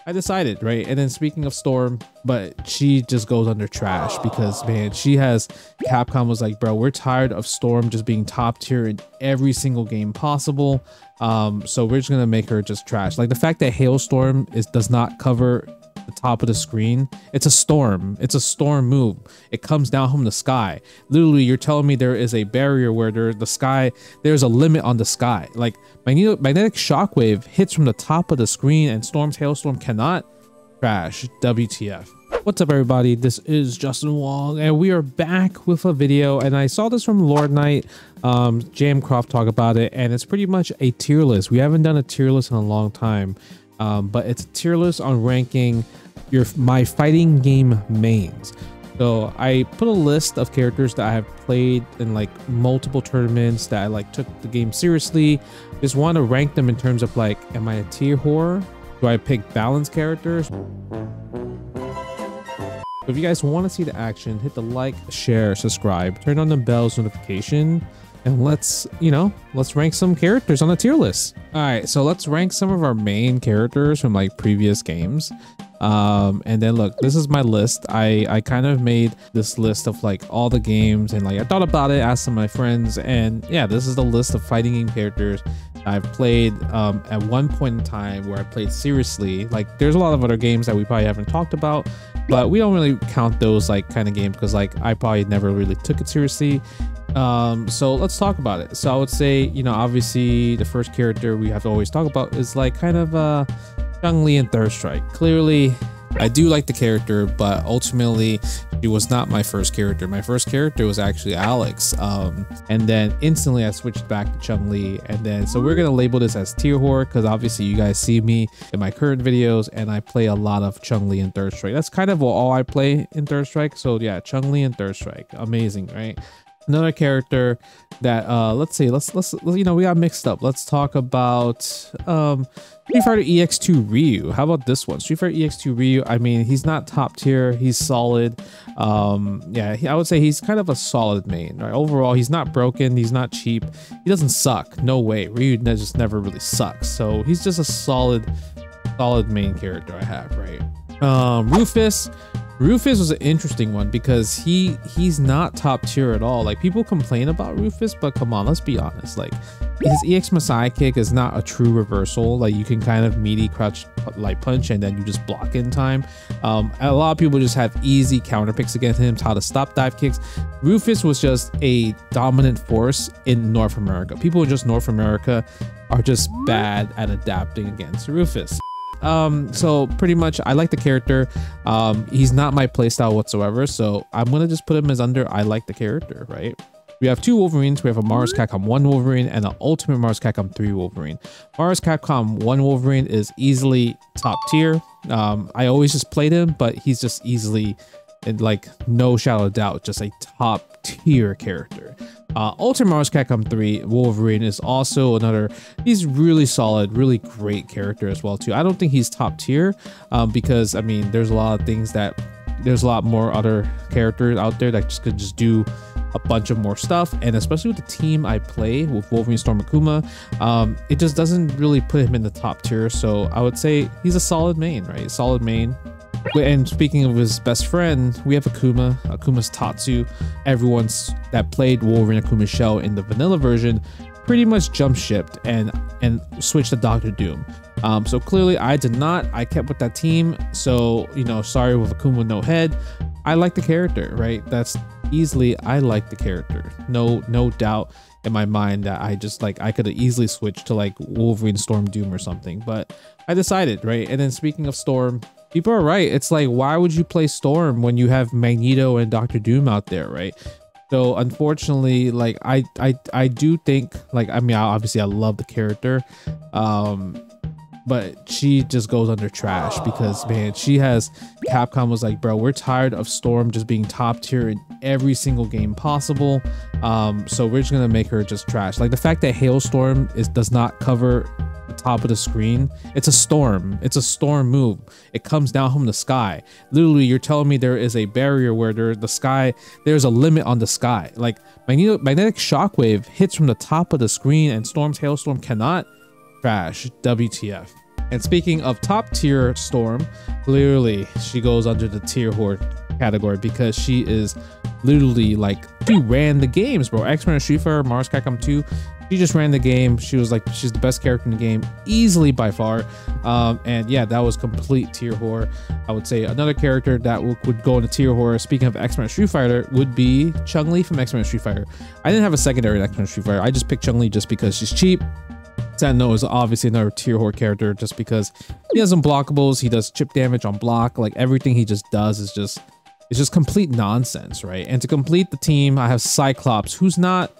I decided, right? And then speaking of Storm, but she just goes under trash because, man, Capcom was like, bro, we're tired of Storm just being top tier in every single game possible. So we're just gonna make her just trash. Like the fact that Hailstorm does not cover the top of the screen. It's a storm move. It comes down from the sky. Literally, you're telling me there is a barrier where there's a limit on the sky. Like magnetic shockwave hits from the top of the screen and Storm's Hailstorm cannot. Trash. WTF. What's up, everybody? This is JWong and we are back with a video, and I saw this from Lord Knight, Jamcroft talk about it, and it's pretty much a tier list. We haven't done a tier list in a long time. But it's a tier list on ranking my fighting game mains. So I put a list of characters that I have played in like multiple tournaments that I like took the game seriously. Just want to rank them in terms of like, am I a tier whore? Do I pick balanced characters? If you guys want to see the action, hit the like, share, subscribe, turn on the bell's notification, and let's rank some characters on the tier list. All right, so let's rank some of our main characters from like previous games. And then look, this is my list. I kind of made this list of like all the games, and like I thought about it, asked some of my friends, and yeah, this is the list of fighting game characters I've played at one point in time where I played seriously. Like there's a lot of other games that we probably haven't talked about, but we don't really count those like kind of games because like I probably never really took it seriously. So let's talk about it. So I would say, obviously the first character we have to always talk about is like kind of Chun-Li in Third Strike. Clearly I do like the character, but ultimately she was not my first character. My first character was actually Alex, and then instantly I switched back to Chun-Li, and then so we're gonna label this as tier whore because obviously you guys see me in my current videos and I play a lot of Chun-Li in Third Strike. That's kind of all I play in Third Strike. So yeah, Chun-Li in Third Strike, amazing, right? Another character that let's we got mixed up. Let's talk about Street Fighter EX2 Ryu. How about this one? Street Fighter EX2 Ryu. I mean, he's not top tier, he's solid. Yeah, I would say he's kind of a solid main, right? Overall, he's not broken, he's not cheap, he doesn't suck, no way. Ryu just never really sucks, so he's just a solid main character I have, right? Rufus was an interesting one because he's not top tier at all. Like people complain about Rufus, but come on, let's be honest. Like his EX Masai kick is not a true reversal. Like you can kind of meaty crouch light punch and then you just block in time. A lot of people just have easy counter picks against him, how to stop dive kicks. Rufus was just a dominant force in North America. People in just North America are just bad at adapting against Rufus. So pretty much I like the character. He's not my playstyle whatsoever, so I'm gonna just put him as under I like the character, right? We have two Wolverines. We have a Mars Capcom 1 Wolverine and an Ultimate Mars Capcom 3 Wolverine. Mars Capcom 1 Wolverine is easily top tier. I always just played him, but he's just easily, and like no shadow of doubt, just a top tier character. Ultimate Mars Capcom 3 Wolverine is also another, he's really solid, really great character as well too. I don't think he's top tier because I mean there's a lot more other characters out there that could just do a bunch of more stuff, and especially with the team I play with Wolverine, Storm, Akuma, it just doesn't really put him in the top tier. So I would say he's a solid main, right? Solid main. And speaking of his best friend, we have Akuma's Tatsu. Everyone that played Wolverine Akuma Shell in the vanilla version pretty much jump shipped and switched to Dr. Doom. So clearly I did not. I kept with that team. So sorry with Akuma with no head. I like the character, right? That's easily, I like the character. No doubt in my mind that I could have easily switched to like Wolverine, Storm, Doom or something, but I decided, right? And then speaking of Storm, people are right. It's like, why would you play Storm when you have Magneto and Dr. Doom out there, right? So unfortunately, like I do think, like, I mean, obviously I love the character, but she just goes under trash because, man, Capcom was like, bro, we're tired of Storm just being top tier in every single game possible. So we're just gonna make her just trash. Like the fact that Hailstorm does not cover the top of the screen. It's a storm move. It comes down from the sky. Literally, you're telling me there is a barrier where there's a limit on the sky. Like magnetic shockwave hits from the top of the screen and Storm's Hailstorm cannot. Trash. WTF. And speaking of top tier Storm, clearly she goes under the tier whore category because she is literally like, she ran the games, bro. X-Men, Street Fighter, Mars Capcom 2. She just ran the game. She was like, she's the best character in the game, easily by far. And yeah, that was complete tier whore. I would say another character that would go into tier whore, speaking of X-Men Street Fighter, would be Chun-Li from X-Men Street Fighter. I didn't have a secondary in X-Men Street Fighter. I just picked Chun-Li just because she's cheap. Sentinel is obviously another tier whore character just because he has unblockables. He does chip damage on block. Like everything he just does is just, it's just complete nonsense, right? And to complete the team, I have Cyclops, who's not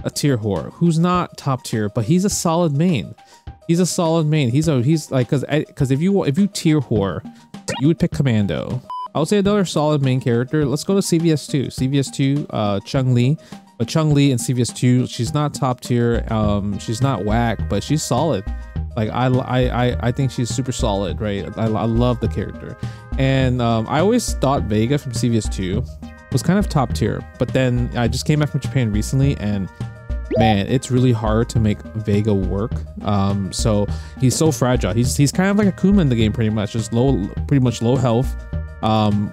a tier whore, who's not top tier, but he's a solid main. He's a solid main. He's like, because if you tier whore, you would pick Commando. I would say another solid main character. Let's go to CVS2. CVS2, Chun-Li. But Chun-Li in CVS2, she's not top tier. She's not whack, but she's solid. Like I think she's super solid, right? I love the character. And I always thought Vega from CVS2 was kind of top tier, but then I just came back from Japan recently, and man, it's really hard to make Vega work. So he's so fragile. He's kind of like a Kuma in the game, pretty much, just pretty much low health.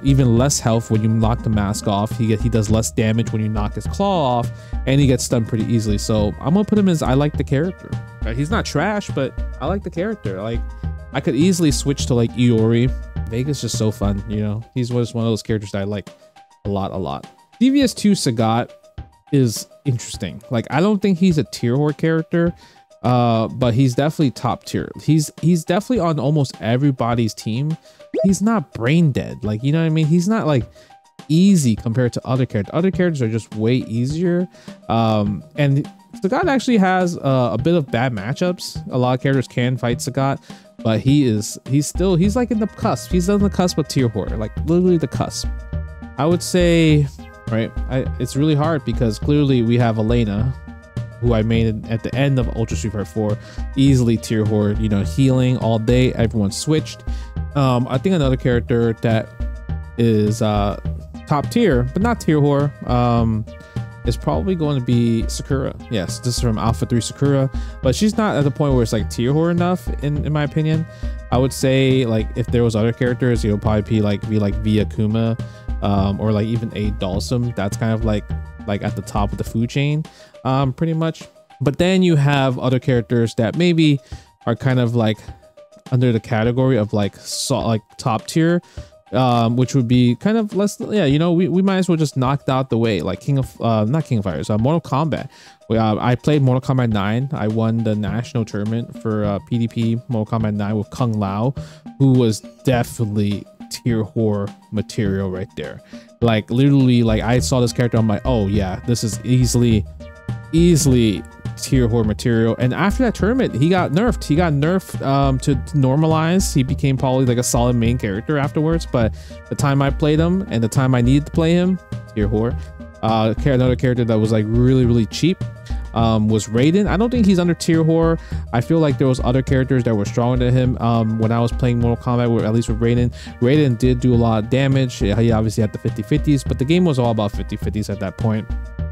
Even less health when you knock the mask off. He does less damage when you knock his claw off, and he gets stunned pretty easily. So I'm gonna put him as, I like the character. Right? He's not trash, but I like the character. Like I could easily switch to like Iori. Vega's just so fun, you know. He's just one of those characters that I like a lot. CVS2 Sagat is interesting. Like I don't think he's a tier whore character, but he's definitely top tier. He's definitely on almost everybody's team. He's not brain dead, like, you know what I mean? He's not like easy compared to other characters. Other characters are just way easier. And Sagat actually has a bit of bad matchups. A lot of characters can fight Sagat, but he's like in the cusp. He's on the cusp of tier whore, like literally the cusp. I would say, right, it's really hard because clearly we have Elena, who I made at the end of Ultra Street Fighter 4, easily tier whore, you know, healing all day, everyone switched. I think another character that is top tier, but not tier whore, is probably going to be Sakura. Yes, this is from Alpha 3 Sakura, but she's not at the point where it's like tier whore enough, in my opinion. I would say like if there was other characters, you know, probably be like Via Kuma, or like even a Dalsum. That's kind of like at the top of the food chain, pretty much. But then you have other characters that maybe are kind of like under the category of like top tier, which would be kind of less, yeah, you know, we might as well just knock out the way, like not King of Fighters, Mortal Kombat. I played Mortal Kombat 9. I won the national tournament for PDP Mortal Kombat 9 with Kung Lao, who was definitely tier whore material right there. Like literally, like I saw this character, I'm like, oh yeah, this is easily tier whore material. And after that tournament, he got nerfed to normalize. He became probably like a solid main character afterwards, but the time I played him and the time I needed to play him, tier whore. Another character that was like really cheap was Raiden. I don't think he's under tier whore. I feel like there was other characters that were stronger than him. When I was playing Mortal Kombat, at least with Raiden did do a lot of damage. He obviously had the 50-50s, but the game was all about 50-50s at that point.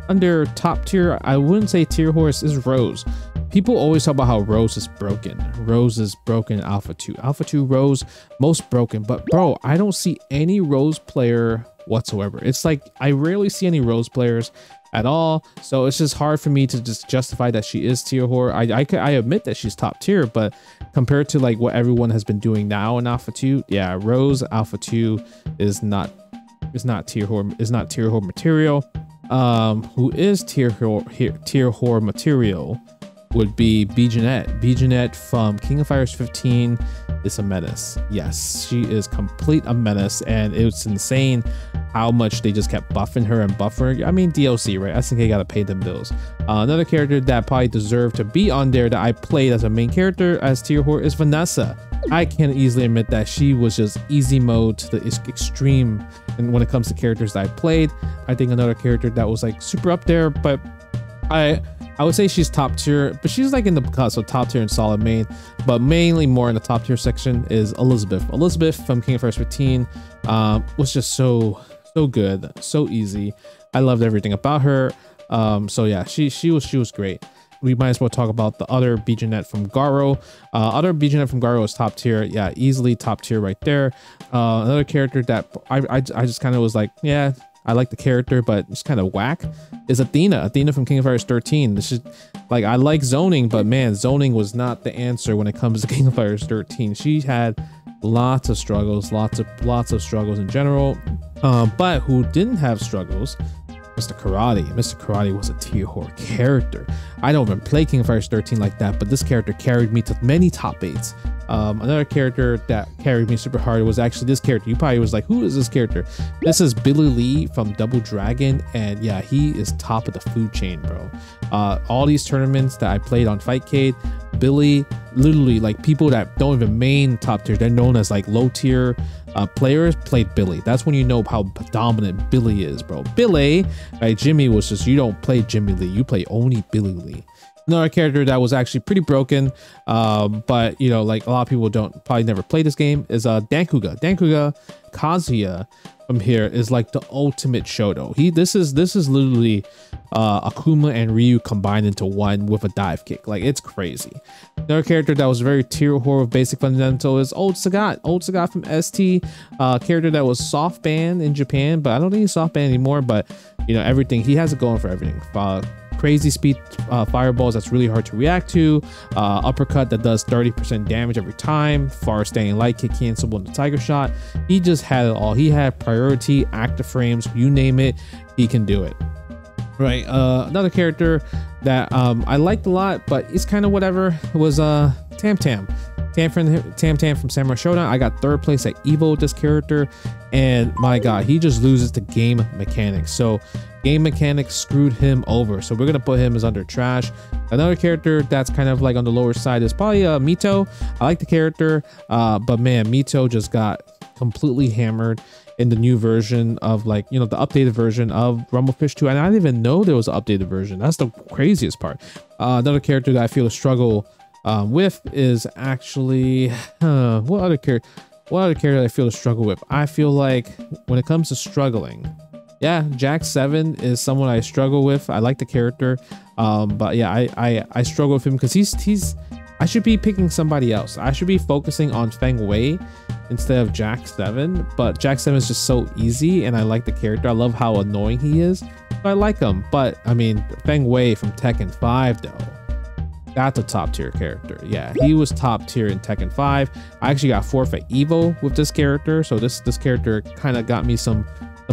Under top tier, I wouldn't say tier horse, is Rose. People always talk about how Rose is broken. Rose is broken in Alpha 2. Alpha 2 Rose, most broken. But bro, I don't see any Rose player whatsoever. It's like I rarely see any Rose players at all. So it's just hard for me to just justify that she is tier whore. I admit that she's top tier, but compared to like what everyone has been doing now in Alpha 2, yeah, Rose Alpha 2 is not tier whore material. Who is tier whore material would be B-Jeanette. B-Jeanette from King of Fighters 15 is a menace. Yes, she is complete a menace, and it's insane how much they just kept buffing her and buffing her. I mean, DLC, right? I think they gotta pay them bills. Another character that probably deserved to be on there that I played as a main character as tier whore is Vanessa. I can easily admit that she was just easy mode to the extreme, and when it comes to characters that I played. I think another character that was like super up there, but I would say she's top tier, but she's like in the cusp of top tier and solid main, but mainly more in the top tier section is Elizabeth. Elizabeth from King of Fighters 15 was just so good, so easy. I loved everything about her. So yeah, she was great. we might as well talk about the other BGNet from Garo. Other BGNet from Garo is top tier. Yeah, easily top tier right there. Another character that I just kind of was like, yeah, I like the character, but it's kind of whack, is Athena. Athena from King of Fighters 13. This is like, I like zoning, but man, zoning was not the answer when it comes to King of Fighters 13. She had lots of struggles, lots of struggles in general. But who didn't have struggles? Mr. Karate. Mr. Karate was a tier whore character. I don't even play King of Fighters 13 like that, but this character carried me to many top 8s. Another character that carried me super hard was actually this character. You probably was like, who is this character? This is Billy Lee from Double Dragon, and yeah, he is top of the food chain, bro. All these tournaments that I played on Fightcade, Billy, literally like people that don't even main top tier, they're known as like low tier players, played Billy. That's when you know how dominant Billy is, bro. Billy, right? Jimmy was just, you don't play Jimmy Lee, you play only Billy Lee. Another character that was actually pretty broken, but you know, like a lot of people probably never play this game, is Dankuga. Dankuga Kazuya from here is like the ultimate Shoto. This is literally Akuma and Ryu combined into one with a dive kick. Like, it's crazy. Another character that was very tier whore of basic fundamental is Old Sagat. Old Sagat from ST, character that was soft banned in Japan, but I don't think he's soft banned anymore. But you know, everything, he has it going for everything. Crazy speed fireballs that's really hard to react to, uppercut that does 30% damage every time, far staying light kick cancelable in the tiger shot. He just had it all. He had priority, active frames, you name it, he can do it. Right. Another character that I liked a lot, but it's kind of whatever, was Tam Tam from Samurai Shodown. I got 3rd place at Evo with this character, and my god, he just loses to game mechanics. So game mechanics screwed him over, so we're gonna put him as under trash. Another character that's kind of like on the lower side is probably Mito. I like the character, but man, Mito just got completely hammered in the new version of, like, you know, the updated version of Rumblefish 2, and I didn't even know there was an updated version. That's the craziest part. Another character that I feel a struggle with is actually what other character I feel to struggle with? I feel like when it comes to struggling, yeah, Jack 7 is someone I struggle with. I like the character, but yeah, I struggle with him because he's I should be picking somebody else. I should be focusing on Feng Wei instead of Jack 7, but Jack 7 is just so easy, and I like the character. I love how annoying he is, but I like him. But I mean, Feng Wei from Tekken 5 though, that's a top tier character. Yeah, he was top tier in Tekken 5. I actually got 4th at Evo with this character, so this character kind of got me some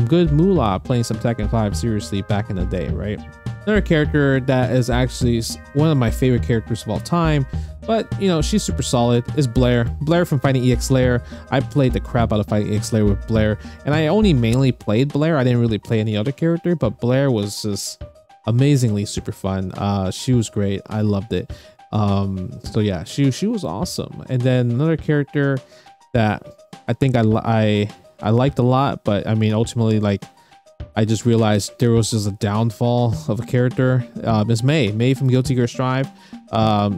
good moolah playing some Tekken 5 seriously back in the day, right? Another character that is actually one of my favorite characters of all time, but you know, she's super solid, is Blair. Blair from Fighting EX Lair. I played the crap out of Fighting EX Lair with Blair, and I only mainly played Blair. I didn't really play any other character, but Blair was just amazingly super fun. She was great. I loved it. So yeah, she was awesome. And then another character that I think I liked a lot, but I mean, ultimately, like, I just realized there was just a downfall of a character, is May from Guilty Gear Strive.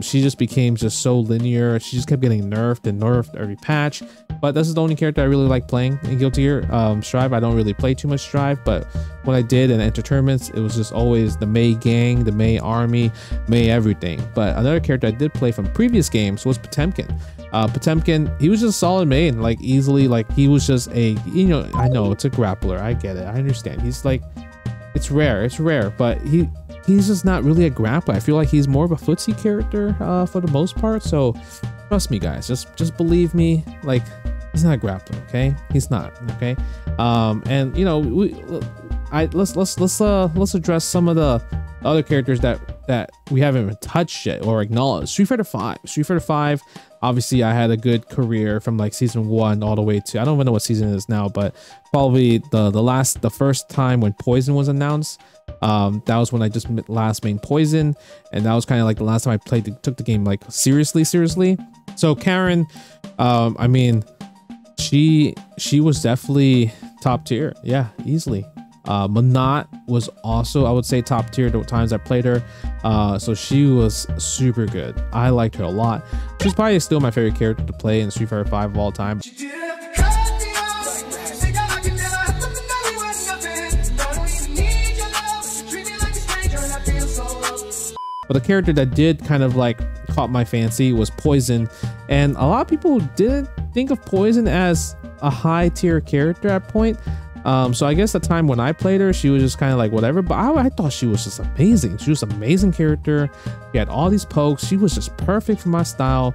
She just became just so linear. She just kept getting nerfed and nerfed every patch, but this is the only character I really like playing in Guilty Gear Strive. I don't really play too much Strive, but when I did and enter tournaments, it was just always the May gang, the May army, May everything. But another character I did play from previous games was Potemkin. Potemkin, he was just solid main, like easily, like he was just a, you know, I know it's a grappler, I get it, I understand. He's like, it's rare, but he's just not really a grappler. I feel like he's more of a footsie character for the most part. So trust me, guys, just believe me, like, he's not a grappler, okay? He's not, okay? And you know, let's address some of the other characters that we haven't even touched yet or acknowledged. Street Fighter 5. Obviously, I had a good career from like season 1 all the way to, I don't even know what season it is now, but probably the first time when Poison was announced. That was when I just last main Poison, and that was kind of like the last time I took the game like seriously. So Karen, I mean, she was definitely top tier, yeah, easily. Manat was also, I would say, top tier the times I played her. So she was super good. I liked her a lot. She's probably still my favorite character to play in Street Fighter 5 of all time. But the character that did kind of like caught my fancy was Poison, and a lot of people didn't think of Poison as a high tier character at point. So I guess the time when I played her, she was just kind of like whatever, but I thought she was just amazing. She was an amazing character. She had all these pokes. She was just perfect for my style.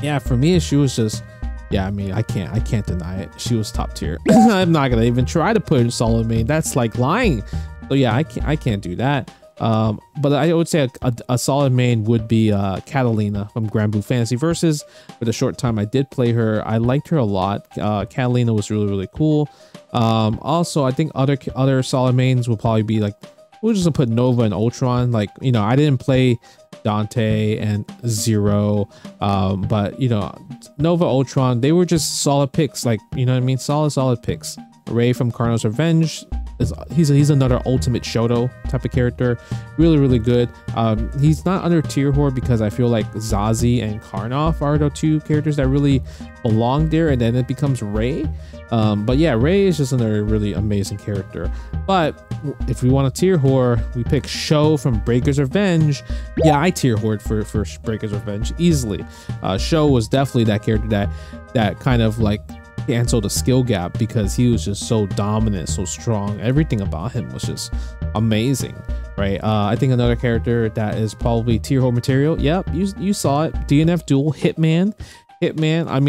Yeah, for me, she was just, yeah, I mean, I can't deny it. She was top tier. I'm not gonna even try to put in solid main. That's like lying. So yeah, I can't do that. But I would say a solid main would be Catalina from Grand Blue Fantasy Versus. For the short time I did play her, I liked her a lot. Catalina was really cool. Also, I think other solid mains will probably be like, we'll just put Nova and Ultron. Like, you know, I didn't play Dante and Zero, but you know, Nova, Ultron, they were just solid picks. Like, you know what I mean? Solid picks. Ray from Cardinal's Revenge, he's another ultimate Shoto type of character. Really good. He's not under tier horde because I feel like Zazie and Karnov are the two characters that really belong there, and then it becomes Ray. But yeah, Ray is just another really amazing character. But if we want a tier horde, we pick Sho from Breaker's Revenge. Yeah, I tier horde for Breaker's Revenge easily. Sho was definitely that character that kind of like canceled the skill gap because he was just so dominant, so strong. Everything about him was just amazing, right? I think another character that is probably tier horde material. Yep, you saw it. DNF Duel, Hitman. I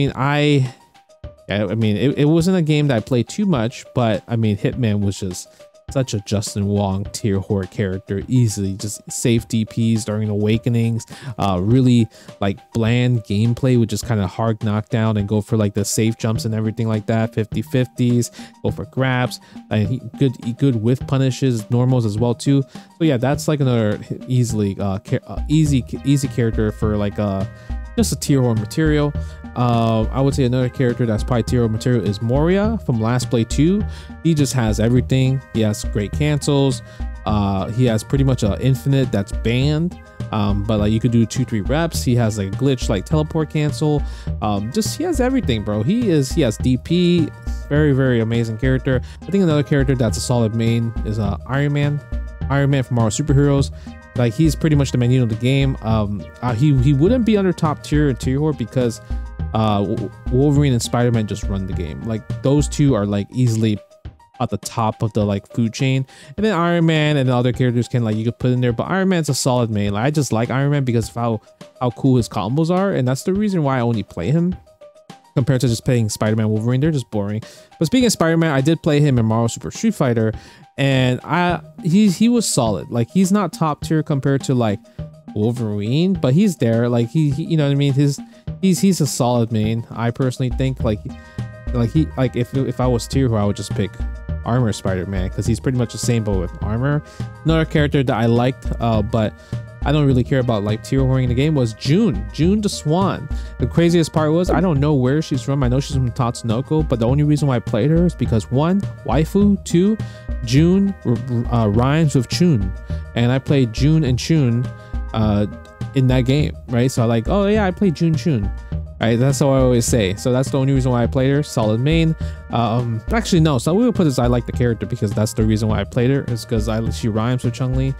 mean, it wasn't a game that I played too much, but I mean, Hitman was just such a Justin Wong tier horde character, easily just safe DPs during awakenings, really like bland gameplay with just kind of hard knockdown and go for like the safe jumps and everything like that, 50-50s, go for grabs, and good whiff punishes, normals as well too. So yeah, that's like another easy character for like just a tier horde material. I would say another character that's probably tier horde material is Moria from Last Play 2. He just has everything. He has great cancels. He has pretty much an infinite that's banned, but like you could do 2-3 reps. He has like a glitch like teleport cancel. Just he has everything, bro. He has DP. Very amazing character. I think another character that's a solid main is Iron Man from Marvel Superheroes. Like, he's pretty much the Magneto of the game. He wouldn't be under top tier and tier horde because Wolverine and Spider-Man just run the game. Like, those two are like easily at the top of the like food chain, and then Iron Man and the other characters can like you could put in there, but Iron Man's a solid main. Like, I just like Iron Man because of how cool his combos are, and that's the reason why I only play him compared to just playing Spider-Man, Wolverine. They're just boring. But speaking of Spider-Man, I did play him in Marvel Super Street Fighter, and he was solid. Like, he's not top tier compared to like Wolverine, but he's there. Like, he you know what I mean, he's a solid main. I personally think like if I was tier, I would just pick Armor Spider-Man because he's pretty much the same but with armor. Another character that I liked, but I don't really care about like tier hoarding in the game, was June the Swan. The craziest part was I don't know where she's from. I know she's from Tatsunoko, but the only reason why I played her is because 1, waifu, 2, June rhymes with Chun, and I played June and Chun in that game, right? So I like, oh yeah, I played Chun. Right, that's what I always say. So that's the only reason why I played her. Solid main. Actually no, so we will put this, I like the character because that's the reason why I played her, is because she rhymes with Chun-Li.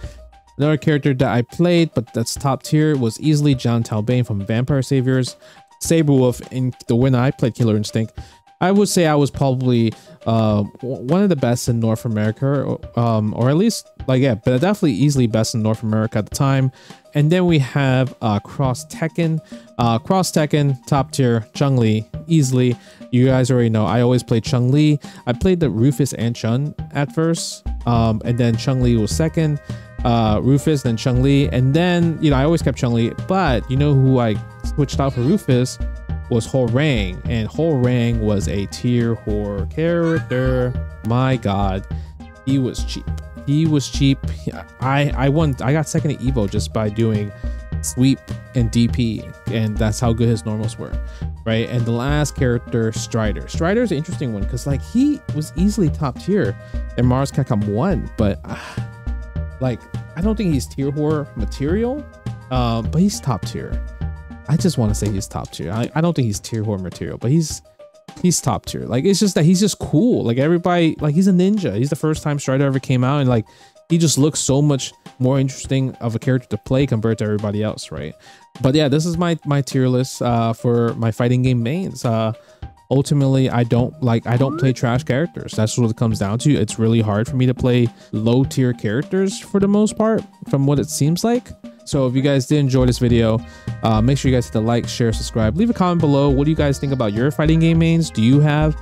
Another character that I played but that's top tier was easily John Talbane from Vampire Saviors. Saberwolf in the winner. I played Killer Instinct. I would say I was probably one of the best in North America, or at least like, yeah, but definitely easily best in North America at the time. And then we have Cross Tekken. Cross Tekken, top tier, Chun-Li, easily. You guys already know I always play Chun-Li. I played the Rufus and Chun at first, and then Chun-Li was second, Rufus, then Chun-Li, and then, you know, I always kept Chun-Li, but you know who I switched out for Rufus was Horang, and Horang was a tier horde character. My god, he was cheap. I got second at Evo just by doing sweep and DP, and that's how good his normals were, right? And the last character, Strider. Strider's an interesting one because like he was easily top tier and Mars Capcom 1, but like I don't think he's tier horde material, but he's top tier. I just want to say he's top tier. I don't think he's tier horde material, but he's top tier. Like, it's just that he's just cool. Like, everybody, like, he's a ninja. He's the first time Strider ever came out, and like he just looks so much more interesting of a character to play compared to everybody else, right? But yeah, this is my tier list for my fighting game mains. Ultimately, I don't play trash characters. That's what it comes down to. It's really hard for me to play low tier characters for the most part, from what it seems like. So if you guys did enjoy this video, make sure you guys hit the like, share, subscribe, leave a comment below. What do you guys think about your fighting game mains? Do you guys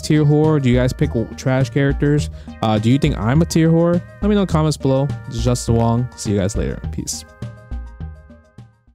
tier whore? Do you guys pick trash characters? Do you think I'm a tier whore? Let me know in the comments below. This is JWong. See you guys later. Peace.